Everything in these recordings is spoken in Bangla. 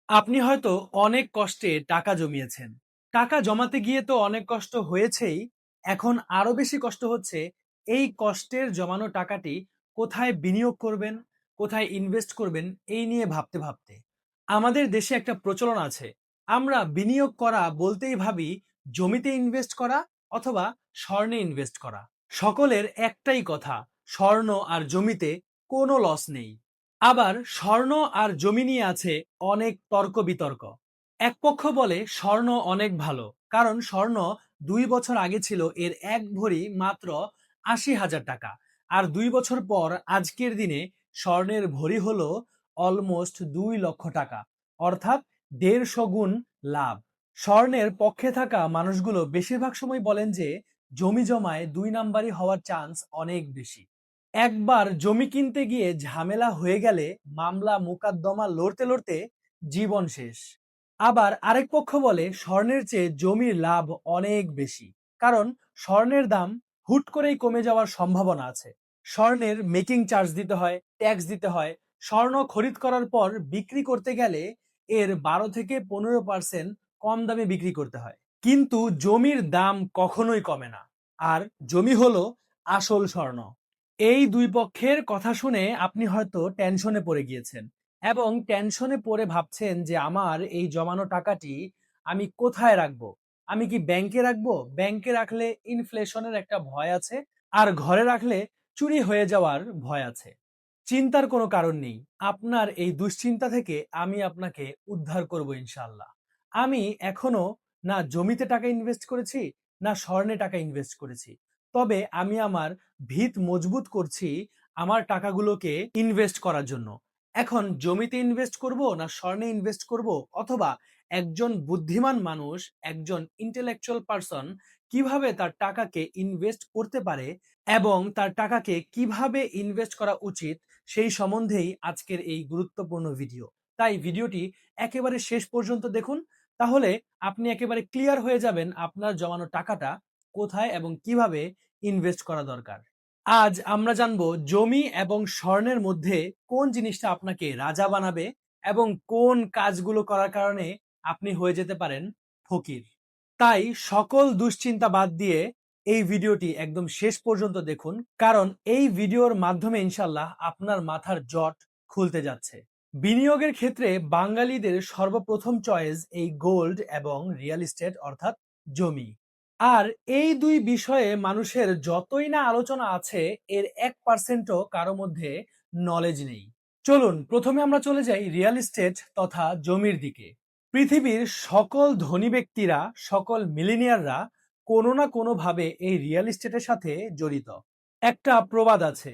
আপনি হয়তো অনেক কষ্টে টাকা জমিয়েছেন। টাকা জমাতে গিয়ে তো অনেক কষ্ট হয়েছেই। এখন আরো বেশি কষ্ট হচ্ছে এই কষ্টের জমানো টাকাটি কোথায় বিনিয়োগ করবেন, কোথায় ইনভেস্ট করবেন এই নিয়ে ভাবতে ভাবতে। আমাদের দেশে একটা প্রচলন আছে। আমরা বিনিয়োগ করা বলতেই ভাবি জমিতে ইনভেস্ট করা অথবা স্বর্ণে ইনভেস্ট করা। সকলের একটাই কথা, স্বর্ণ আর জমিতে কোনো লস নেই। আবার স্বর্ণ আর জমি নিয়ে আছে অনেক তর্ক বিতর্ক। এক পক্ষ বলে স্বর্ণ অনেক ভালো, কারণ স্বর্ণ 2 বছর আগে ছিল এর এক ভরি মাত্র 80,000 টাকা, আর 2 বছর পর আজকের দিনে স্বর্ণের ভরি হলো অলমোস্ট 2 লক্ষ টাকা, অর্থাৎ 150 গুণ লাভ। স্বর্ণের পক্ষে থাকা মানুষগুলো বেশিরভাগ সময় বলেন যে জমি জমায় 2 নাম্বারই হওয়ার চান্স অনেক বেশি। একবার জমি কিনতে গিয়ে ঝামেলা হয়ে গেলে মামলা মোকদ্দমা লড়তে লড়তে জীবন শেষ। আবার আরেক পক্ষ বলে স্বর্ণের চেয়ে জমির লাভ অনেক বেশি, কারণ স্বর্ণের দাম হুট করেই কমে যাওয়ার সম্ভাবনা আছে। স্বর্ণের মেকিং চার্জ দিতে হয়, ট্যাক্স দিতে হয়। স্বর্ণ খরিদ করার পর বিক্রি করতে গেলে এর 12 থেকে 15% কম দামে বিক্রি করতে হয়। কিন্তু জমির দাম কখনোই কমে না, আর জমি হলো আসল স্বর্ণ। এই দুই পক্ষের কথা শুনে আপনি হয়তো টেনশনে পড়ে গিয়েছেন এবং টেনশনে পড়ে ভাবছেন যে আমার এই জমানো টাকাটি আমি কোথায় রাখবো। আমি কি ব্যাংকে রাখবো? ব্যাংকে রাখলে ইনফ্লেশনের একটা ভয় আছে, আর ঘরে রাখলে চুরি হয়ে যাওয়ার ভয় আছে। চিন্তার কোনো কারণ নেই। আপনার এই দুশ্চিন্তা থেকে আমি আপনাকে উদ্ধার করব ইনশাআল্লাহ। আমি এখনো না জমিতে টাকা ইনভেস্ট করেছি, না স্বর্ণে টাকা ইনভেস্ট করেছি। তবে আমি আমার ভিত মজবুত করছি আমার টাকাগুলোকে ইনভেস্ট করার জন্য। এখন জমিতে ইনভেস্ট করব না স্বর্ণে ইনভেস্ট করব, অথবা একজন বুদ্ধিমান মানুষ, একজন ইন্টেলেকচুয়াল পারসন কিভাবে তার টাকাকে ইনভেস্ট করতে পারে এবং তার টাকাকে কিভাবে ইনভেস্ট করা উচিত সেই সম্বন্ধেই আজকের এই গুরুত্বপূর্ণ ভিডিও। তাই ভিডিওটি একেবারে শেষ পর্যন্ত দেখুন, তাহলে আপনি একেবারে ক্লিয়ার হয়ে যাবেন আপনার জমানো টাকাটা কোথায় এবং কিভাবে ইনভেস্ট করা দরকার। আজ আমরা জানবো জমি এবং স্বর্ণের মধ্যে কোন জিনিসটা আপনাকে রাজা বানাবে এবং কোন কাজগুলো করার কারণে আপনি হয়ে যেতে পারেন ফকির। তাই সকল দুশ্চিন্তা বাদ দিয়ে এই ভিডিওটি একদম শেষ পর্যন্ত দেখুন, কারণ এই ভিডিওর মাধ্যমে ইনশাল্লাহ আপনার মাথার জট খুলতে যাচ্ছে। বিনিয়োগের ক্ষেত্রে বাঙালিদের সর্বপ্রথম চয়েস এই গোল্ড এবং রিয়েল এস্টেট অর্থাৎ জমি। আর এই দুই বিষয়ে মানুষের যতই না আলোচনা আছে, এর 1%ও কারো মধ্যে নলেজ নেই। চলুন প্রথমে আমরা চলে যাই রিয়েল এস্টেট তথা জমির দিকে। পৃথিবীর সকল ধনী ব্যক্তিরা, সকল মিলিনিয়াররা কোনো না কোনো ভাবে এই রিয়েল এস্টেটের সাথে জড়িত। একটা প্রবাদ আছে,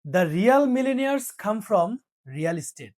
the real millionaires come from real estate.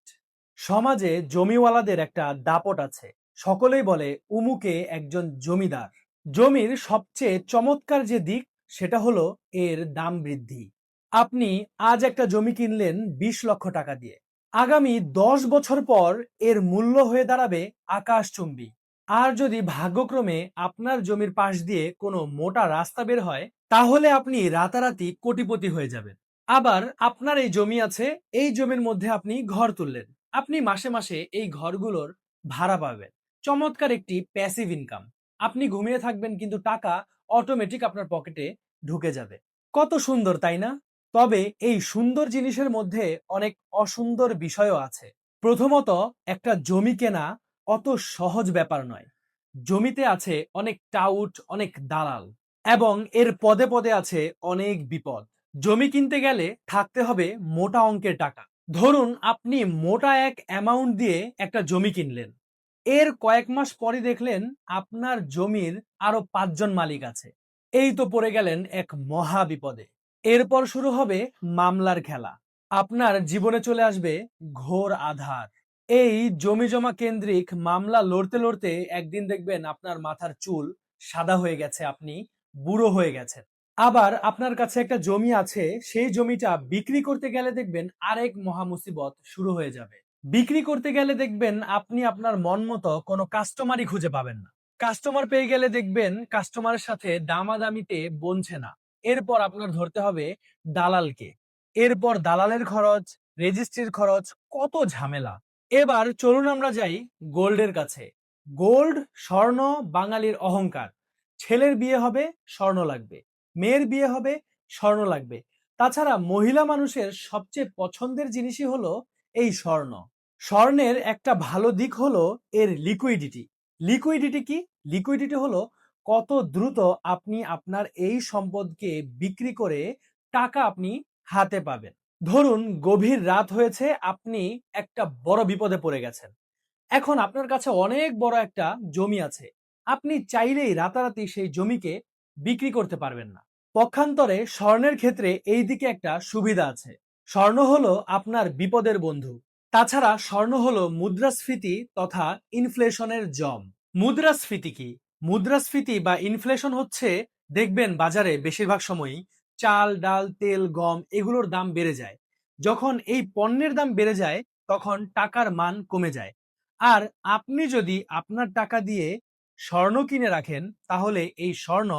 সমাজে জমিওয়ালাদের একটা দাপট আছে। সকলেই বলে উমুকে একজন জমিদার। জমির সবচেয়ে চমৎকার যে দিক সেটা হলো এর দাম বৃদ্ধি। আপনি আজ একটা জমি কিনলেন 20 লক্ষ টাকা দিয়ে, আগামী 10 বছর পর এর মূল্য হয়ে দাঁড়াবে আকাশচুম্বী। আর যদি ভাগ্যক্রমে আপনার জমির পাশ দিয়ে কোনো মোটা রাস্তা বের হয়, তাহলে আপনি রাতারাতি কোটিপতি হয়ে যাবেন। আবার আপনার এই জমি আছে, এই জমির মধ্যে আপনি ঘর তুললেন, আপনি মাসে মাসে এই ঘরগুলোর ভাড়া পাবেন। চমৎকার একটি প্যাসিভ ইনকাম। আপনি ঘুমিয়ে থাকবেন কিন্তু টাকা অটোমেটিক আপনার পকেটে ঢুকে যাবে। কত সুন্দর, তাই না? তবে এই সুন্দর জিনিসের মধ্যে অনেক অসুন্দর বিষয়ও আছে। প্রথমত, একটা জমি কেনা অত সহজ ব্যাপার নয়। জমিতে আছে অনেক টাউট, অনেক দালাল, এবং এর পদে পদে আছে অনেক বিপদ। জমি কিনতে গেলে থাকতে হবে মোটা অঙ্কের টাকা। ধরুন আপনি মোটা এক অ্যামাউন্ট দিয়ে একটা জমি কিনলেন, এর কয়েক মাস পরে দেখলেন আপনার জমির আরো 5 জন মালিক আছে। এই তো পড়ে গেলেন এক মহা বিপদে। এরপর শুরু হবে মামলার খেলা। আপনার জীবনে চলে আসবে ঘোর আঁধার। এই জমি জমা কেন্দ্রিক মামলা লড়তে লড়তে একদিন দেখবেন আপনার মাথার চুল সাদা হয়ে গেছে, আপনি বুড়ো হয়ে গেছেন। আবার আপনার কাছে একটা জমি আছে, সেই জমিটা বিক্রি করতে গেলে দেখবেন আরেক মহা মুসিবত শুরু হয়ে যাবে। বিক্রি করতে গেলে দেখবেন আপনি আপনার মন মতো কোনো কাস্টমারই খুঁজে পাবেন না। কাস্টমার পেয়ে গেলে দেখবেন কাস্টমারের সাথে দামাদামিতে বনছে না। এরপর আপনার ধরতে হবে দালালকে। এরপর দালালের খরচ, রেজিস্ট্রির খরচ, কত ঝামেলা। এবার চলুন আমরা যাই গোল্ডের কাছে। গোল্ড, স্বর্ণ বাঙালির অহংকার। ছেলের বিয়ে হবে, স্বর্ণ লাগবে। মেয়ের বিয়ে হবে, স্বর্ণ লাগবে। তাছাড়া মহিলা মানুষের সবচেয়ে পছন্দের জিনিসই হলো এই স্বর্ণ। স্বর্ণের একটা ভালো দিক হলো এর লিকুইডিটি। লিকুইডিটি কি? লিকুইডিটি হলো কত দ্রুত আপনি আপনার এই সম্পদকে বিক্রি করে টাকা আপনি হাতে পাবেন। ধরুন গভীর রাত হয়েছে, আপনি একটা বড় বিপদে পড়ে গেছেন। এখন আপনার কাছে অনেক বড় একটা জমি আছে। আপনি চাইলেই রাতারাতি সেই জমিকে বিক্রি করতে পারবেন না। পক্ষান্তরে স্বর্ণের ক্ষেত্রে এই দিকে একটা সুবিধা আছে। স্বর্ণ হলো আপনার বিপদের বন্ধু। তাছাড়া স্বর্ণ হলো মুদ্রাস্ফীতি তথা ইনফ্লেশনের জম। মুদ্রাস্ফীতি কি? মুদ্রাস্ফীতি বা ইনফ্লেশন হচ্ছে, দেখবেন বাজারে বেশিরভাগ সময়ই চাল, ডাল, তেল, গম এগুলোর দাম বেড়ে যায়। যখন এই পণ্যের দাম বেড়ে যায় তখন টাকার মান কমে যায়। আর আপনি যদি আপনার টাকা দিয়ে স্বর্ণ কিনে রাখেন তাহলে এই স্বর্ণ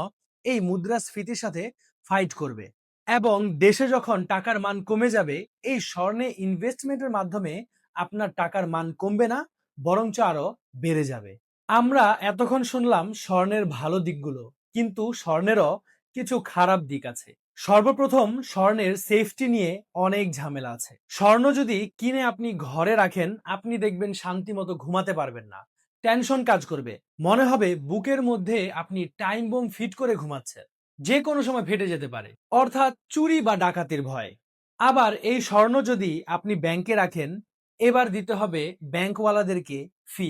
এই মুদ্রাস্ফীতির সাথে ফাইট করবে। এবং দেশে যখন টাকার মান কমে যাবে, এই স্বর্ণে ইনভেস্টমেন্টের মাধ্যমে আপনার টাকার মান কমবে না, বরঞ্চ আরো বেড়ে যাবে। আমরা এতক্ষণ শুনলাম স্বর্ণের ভালো দিকগুলো, কিন্তু স্বর্ণেরও কিছু খারাপ দিক আছে। সর্বপ্রথম স্বর্ণের সেফটি নিয়ে অনেক ঝামেলা আছে। স্বর্ণ যদি কিনে আপনি ঘরে রাখেন, আপনি দেখবেন শান্তি মতো ঘুমাতে পারবেন না। টেনশন কাজ করবে, মনে হবে বুকের মধ্যে আপনি টাইম বোম ফিট করে ঘুমাচ্ছেন, যে কোনো সময় ফেটে যেতে পারে। অর্থাৎ চুরি বা ডাকাতির ভয়। আবার এই স্বর্ণ যদি আপনি ব্যাংকে রাখেন, এবার দিতে হবে ব্যাংকওয়ালাদেরকে ফি।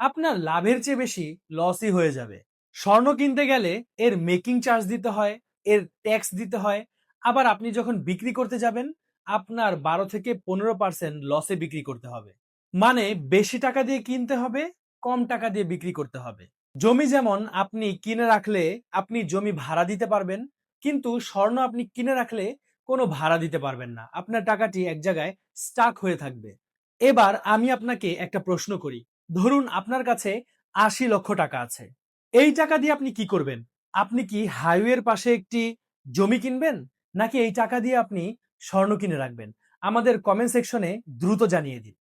আপনার লাভের চেয়ে বেশি লসই হয়ে যাবে। স্বর্ণ কিনতে গেলে এর মেকিং চার্জ দিতে হয়, এর ট্যাক্স দিতে হয়। আবার আপনি যখন বিক্রি করতে যাবেন, আপনার 12 থেকে 15% লসে বিক্রি করতে হবে। মানে বেশি টাকা দিয়ে কিনতে হবে, কম টাকা দিয়ে বিক্রি করতে হবে। জমি যেমন আপনি কিনে রাখলে আপনি জমি ভাড়া দিতে পারবেন, কিন্তু স্বর্ণ আপনি কিনে রাখলে কোনো ভাড়া দিতে পারবেন না। আপনার টাকাটি এক জায়গায় স্টাক হয়ে থাকবে। এবার আমি আপনাকে একটা প্রশ্ন করি। ধরুন আপনার কাছে 80 লক্ষ টাকা আছে। এই টাকা দিয়ে আপনি কি করবেন? আপনি কি হাইওয়ের পাশে একটি জমি কিনবেন, নাকি এই টাকা দিয়ে আপনি স্বর্ণ কিনে রাখবেন? আমাদের কমেন্ট সেকশনে দ্রুত জানিয়ে দিন।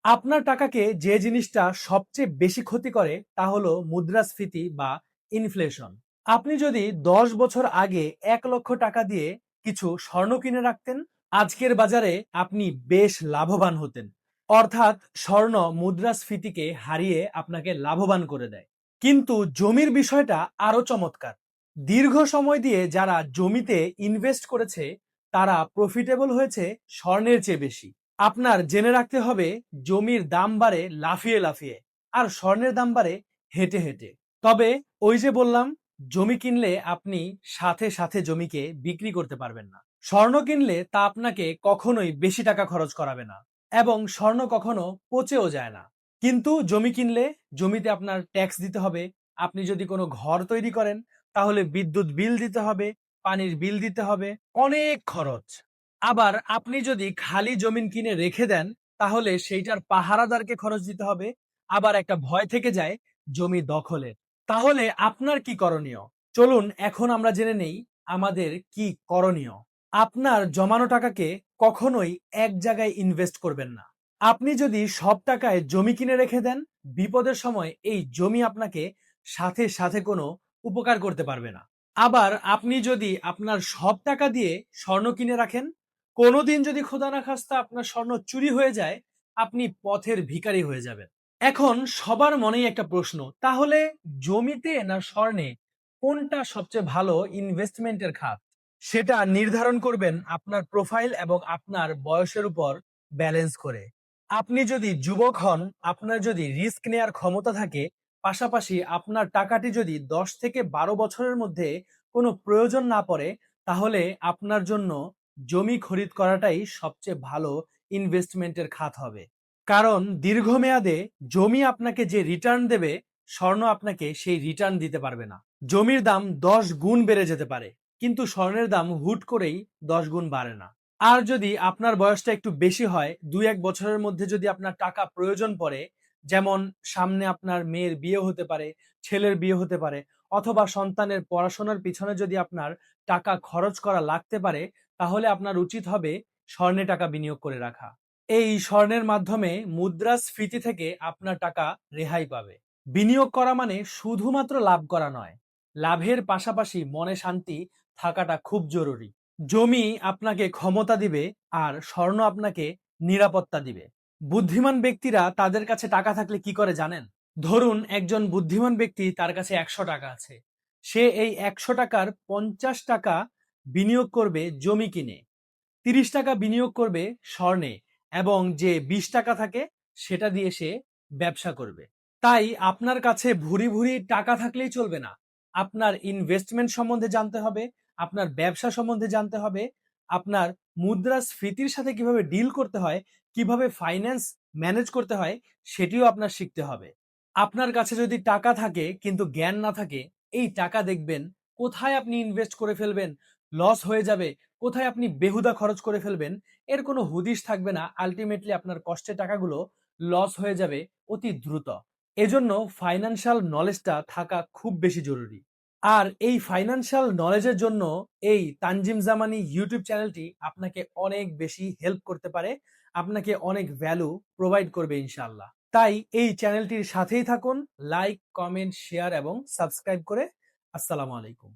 আপনার টাকাকে যে জিনিসটা সবচেয়ে বেশি ক্ষতি করে তা হলো মুদ্রাস্ফীতি বা ইনফ্লেশন। আপনি যদি 10 বছর আগে 1 লক্ষ টাকা দিয়ে কিছু স্বর্ণ কিনে রাখতেন, আজকের বাজারে আপনি বেশ লাভবান হতেন। অর্থাৎ স্বর্ণ মুদ্রাস্ফীতিকে হারিয়ে আপনাকে লাভবান করে দেয়। কিন্তু জমির বিষয়টা আরো চমৎকার। দীর্ঘ সময় দিয়ে যারা জমিতে ইনভেস্ট করেছে তারা প্রফিটেবল হয়েছে স্বর্ণের চেয়ে বেশি। আপনার জেনে রাখতে হবে, জমির দাম বাড়ে লাফিয়ে লাফিয়ে, আর স্বর্ণের দাম বাড়ে হেঁটে হেঁটে। তবে ওই যে বললাম, জমি কিনলে আপনি সাথে সাথে জমিকে বিক্রি করতে পারবেন না। স্বর্ণ কিনলে তা আপনাকে কখনোই বেশি টাকা খরচ করাবে না, এবং স্বর্ণ কখনো পচেও যায় না। কিন্তু জমি কিনলে জমিতে আপনার ট্যাক্স দিতে হবে। আপনি যদি কোনো ঘর তৈরি করেন তাহলে বিদ্যুৎ বিল দিতে হবে, পানির বিল দিতে হবে, অনেক খরচ। আবার আপনি যদি খালি জমিন কিনে রেখে দেন তাহলে সেইটার পাহারাদারকে খরচ দিতে হবে। আবার একটা ভয় থেকে যায় জমি দখলের। তাহলে আপনার কি করণীয়? চলুন এখন আমরা জেনে নেই আমাদের কি করণীয়। আপনার জমানো টাকাকে কখনোই এক জায়গায় ইনভেস্ট করবেন না। আপনি যদি সব টাকায় জমি কিনে রেখে দেন, বিপদের সময় এই জমি আপনাকে সাথে সাথে কোনো উপকার করতে পারবে না। আবার আপনি যদি আপনার সব টাকা দিয়ে স্বর্ণ কিনে রাখেন, কোনোদিন যদি খোদা না খাস্তা আপনার স্বর্ণ চুরি হয়ে যায়, আপনি পথের ভিখারি হয়ে যাবেন। এখন সবার মনেই একটা প্রশ্ন, তাহলে জমিতে না স্বর্ণে, কোনটা সবচেয়ে ভালো ইনভেস্টমেন্টের খাত? সেটা নির্ধারণ করবেন আপনার প্রোফাইল এবং আপনার বয়সের উপর ব্যালেন্স করে। আপনি যদি যুবক হন, আপনার যদি রিস্ক নেয়ার ক্ষমতা থাকে, পাশাপাশি আপনার টাকাটি যদি 10 থেকে 12 বছরের মধ্যে কোনো প্রয়োজন না পড়ে, তাহলে আপনার জন্য জমি খরিদ করাটাই সবচেয়ে ভালো ইনভেস্টমেন্টের খাত হবে। কারণ দীর্ঘমেয়াদে জমি আপনাকে যে রিটার্ন দেবে, স্বর্ণ আপনাকে সেই রিটার্ন দিতে পারবে না। জমির দাম 10 গুণ বেড়ে যেতে পারে, কিন্তু স্বর্ণের দাম হুট করেই 10 গুণ বাড়ে না। আর যদি আপনার বয়সটা একটু বেশি হয়, 2-1 বছরের মধ্যে যদি আপনার টাকা প্রয়োজন পড়ে, যেমন সামনে আপনার মেয়ের বিয়ে হতে পারে, ছেলের বিয়ে হতে পারে, অথবা সন্তানের পড়াশোনার পিছনে যদি আপনার টাকা খরচ করা লাগতে পারে, তাহলে আপনার উচিত হবে স্বর্ণে টাকা বিনিয়োগ করে রাখা। এই স্বর্ণের মাধ্যমে মুদ্রাস্ফীতি থেকে আপনার টাকা রেহাই পাবে। বিনিয়োগ করা মানে শুধুমাত্র লাভ করা নয়, লাভের পাশাপাশি মনে শান্তি থাকাটা খুব জরুরি। জমি আপনাকে ক্ষমতা দিবে আর স্বর্ণ আপনাকে নিরাপত্তা দিবে। বুদ্ধিমান ব্যক্তিরা তাদের কাছে টাকা থাকলে কি করে জানেন? ধরুন একজন বুদ্ধিমান ব্যক্তি, তার কাছে 100 টাকা আছে। সে এই 100 টাকার 50 টাকা বিনিয়োগ করবে জমি কিনে, 30 টাকা বিনিয়োগ করবে স্বর্ণে, এবং যে 20 টাকা থাকে সেটা দিয়ে সে ব্যবসা করবে। তাই আপনার কাছে ভুরি ভুরি টাকা থাকলেই চলবে না। আপনার ইনভেস্টমেন্ট সম্বন্ধে জানতে হবে, আপনার ব্যবসা সম্বন্ধে জানতে হবে, আপনার মুদ্রাস্ফীতির সাথে কিভাবে ডিল করতে হয়, কিভাবে ফাইন্যান্স ম্যানেজ করতে হয়, সেটিও আপনার শিখতে হবে। আপনার কাছে যদি টাকা থাকে কিন্তু জ্ঞান না থাকে, এই টাকা দেখবেন কোথায় আপনি ইনভেস্ট করে ফেলবেন, লস হয়ে যাবে, কোথায় আপনি বেহুদা খরচ করে ফেলবেন, এর কোনো হুদিস থাকবে না। আলটিমেটলি আপনার কষ্টের টাকাগুলো লস হয়ে যাবে অতি দ্রুত। এজন্য ফাইন্যান্সিয়াল নলেজটা থাকা খুব বেশি জরুরি। আর এই ফাইন্যান্সিয়াল নলেজের জন্য এই তানজিম জামানি ইউটিউব চ্যানেলটি আপনাকে অনেক বেশি হেল্প করতে পারে, আপনাকে অনেক ভ্যালু প্রোভাইড করবে ইনশাআল্লাহ। তাই এই চ্যানেলটির সাথেই থাকুন, লাইক, কমেন্ট, শেয়ার এবং সাবস্ক্রাইব করে। আসসালামু আলাইকুম।